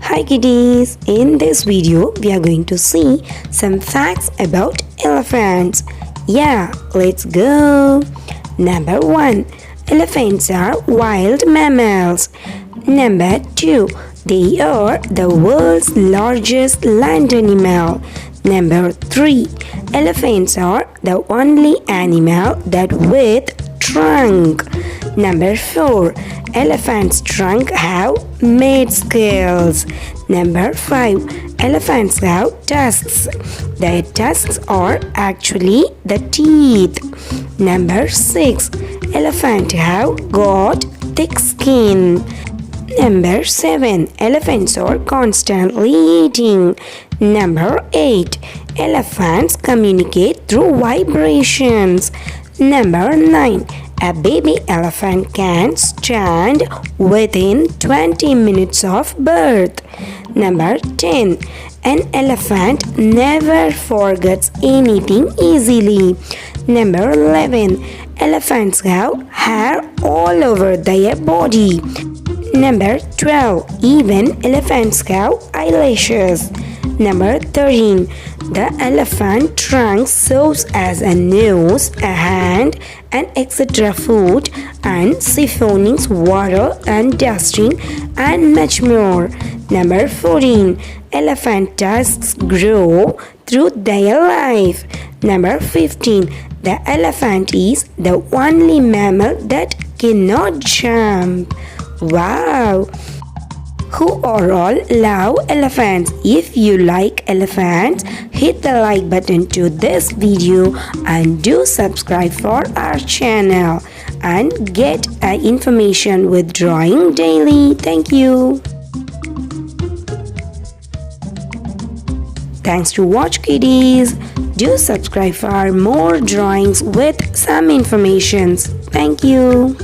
Hi kiddies, in this video we are going to see some facts about elephants. Yeah, let's go. Number 1. Elephants are wild mammals. Number 2. They are the world's largest land animal. Number 3. Elephants are the only animal that with trunk. Number 4. Elephants' trunk have made scales. Number 5. Elephants have tusks. Their tusks are actually the teeth. Number 6. Elephants have got thick skin. Number 7. Elephants are constantly eating. Number 8. Elephants communicate through vibrations. Number 9. A baby elephant can stand within 20 minutes of birth. Number 10. An elephant never forgets anything easily. Number 11. Elephants have hair all over their body. Number 12. Even elephants have eyelashes. Number 13. The elephant trunk serves as a nose, a hand, and etc. food and siphoning water and dusting and much more. Number 14. Elephant tusks grow through their life. Number 15. The elephant is the only mammal that cannot jump. Wow! Who all love elephants? If you like elephants, hit the like button to this video and do subscribe for our channel and get information with drawing daily. Thank you. Thanks to watch kiddies. Do subscribe for more drawings with some informations. Thank you.